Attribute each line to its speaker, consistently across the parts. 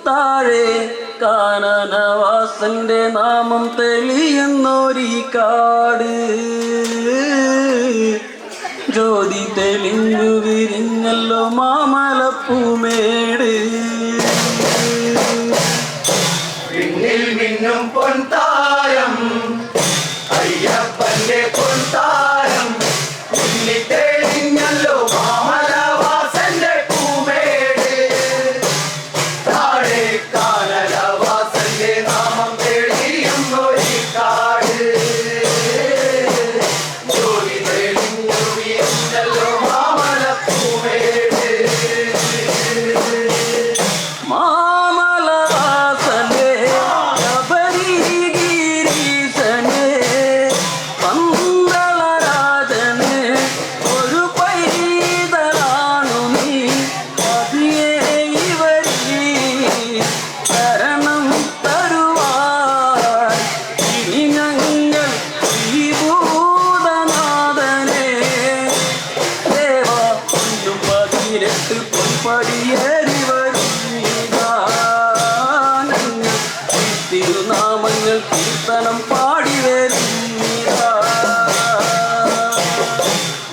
Speaker 1: താഴെ കാനനവാസന്റെ നാമം തെളിയുന്നൊരീ കാട് ജ്യോതി തെളിഞ്ഞു വിരിഞ്ഞല്ലോ മാമലപ്പൂമേട്
Speaker 2: പിന്നിൽ മിന്നും പൊൻതാരം അയ്യപ്പന്റെ പൊൻതാരം പിന്നിൽ തെളിഞ്ഞല്ലോ മാമലവാസന്റെ പൂമേട് താഴെ കാനനവാസന്റെ നാമം തെളിയുന്നൊരീ കാട് ജ്യോതി തെളിഞ്ഞു വിരിഞ്ഞല്ലോ മാമലപ്പൂമേട്
Speaker 1: പടിയേറി തിരുനാമങ്ങൾ കീർത്തനം പാടി വരുന്നീരാ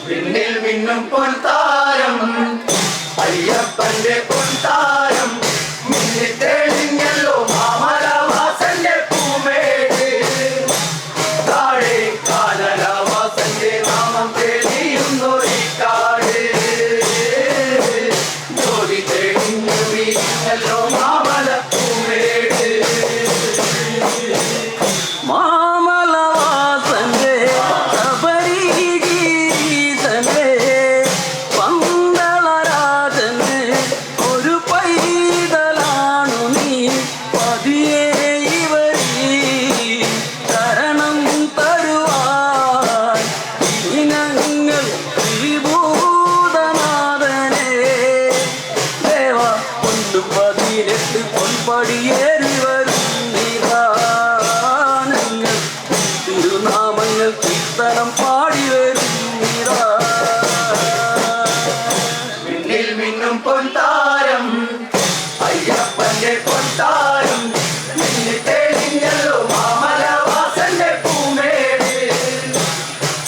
Speaker 2: പിന്നിൽ മിന്നും പൊൻതാരം അയ്യപ്പന്റെ പൊൻതാരം മിന്നി തെളിഞ്ഞല്ലോ മാമലവാസന്റെ പൂമേട് താഴെ കാനനവാസന്റെ നാമം തെളിയുന്നൊരീ കാട് ജ്യോതി തെളിഞ്ഞു വിരിഞ്ഞല്ലോ മാമലപ്പൂമേട്
Speaker 1: മാമലവാസന്റെ ശബരിഗിരീശന്റെ പന്തളരാജന് ഒരു പൈതലാണു നീ പതിയെ ഇവരീ ശരണം തരുവാൻ ഇനങ്ങൾ ശ്രീഭൂതനാഥനെ ദേവ 18 പൊൻപടിയേറി വരുന്നീരാനങ്ങൾ തിരുനാമങ്ങൾ കീർത്തനം പാടി വരുന്നീരാ
Speaker 2: പിന്നിൽ മിന്നും പൊൻതാരം അയ്യപ്പന്റെ പൊൻതാരം മിന്നി തെളിഞ്ഞല്ലോ മാമലവാസന്റെ പൂമേട്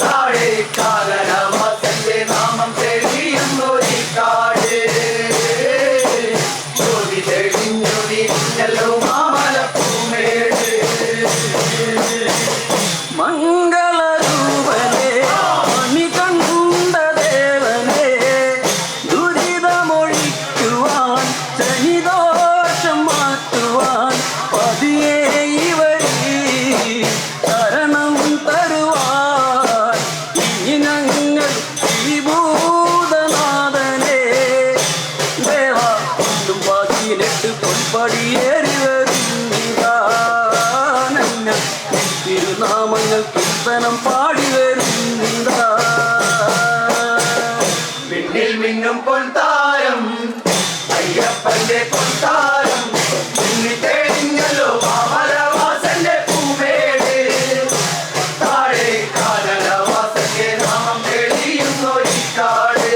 Speaker 2: താഴെ കാനനവാസന്റെ നാമം തെളിയുന്നൊരീ കാട് ജ്യോതി തെളിഞ്ഞു വിരിഞ്ഞല്ലോ മാമലപ്പൂമേട്
Speaker 1: മംഗളരൂപനെ മണികണ്ഠ ദേവനെ ദുരിതമൊഴിക്കുവാൻ ശനിദോഷം മാറ്റുവാൻ പതിയെ ഇവരീ ശരണം തരുവാൻ ഇനങ്ങൾ ശ്രീഭൂതനാഥനെ ദേവ 18 പൊൻപടിയേറി വരുന്നീരാനങ്ങൾ തിരുനാമങ്ങൾ കീർത്തനം പാടി വരുന്നീരാ
Speaker 2: പിന്നിൽ മിന്നും പൊൻതാരം അയ്യപ്പന്റെ പൊൻതാരം മിന്നി തെളിഞ്ഞല്ലോ മാമലവാസന്റെ പൂമേട് താഴെ കാനനവാസന്റെ നാമം തെളിയുന്നൊരീ കാട്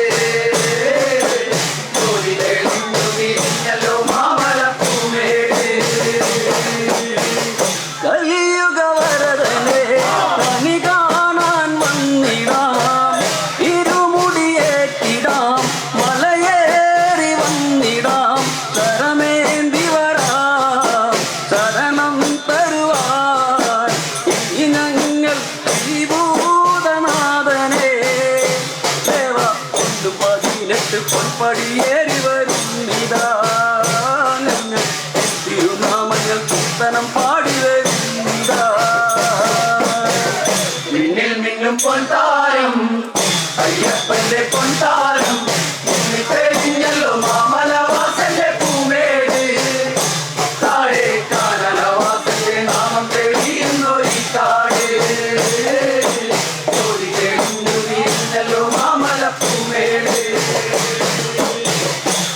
Speaker 2: ജ്യോതി തെളിഞ്ഞു വിരിഞ്ഞല്ലോ മാമലപ്പൂമേട്
Speaker 1: കലിയുഗവരദനെ കണി കാണാൻ വന്നിടാം ഇരുമുടിയേറ്റിടാം മലയേറി വന്നിടാം ശരമേന്തി വരാം ശരണം തരുവാൻ ഇനങ്ങൾ ശ്രീഭൂതനാഥനെ ദേവ 18 പൊൻപടിയേറി വരുന്നിതാനങ്ങൾ തിരുനാമങ്ങൾ കീർത്തനം പാടി വരുന്നിതാ
Speaker 2: പിന്നിൽ മിന്നും പൊൻതാരം അയ്യപ്പന്റെ പൊൻതാരം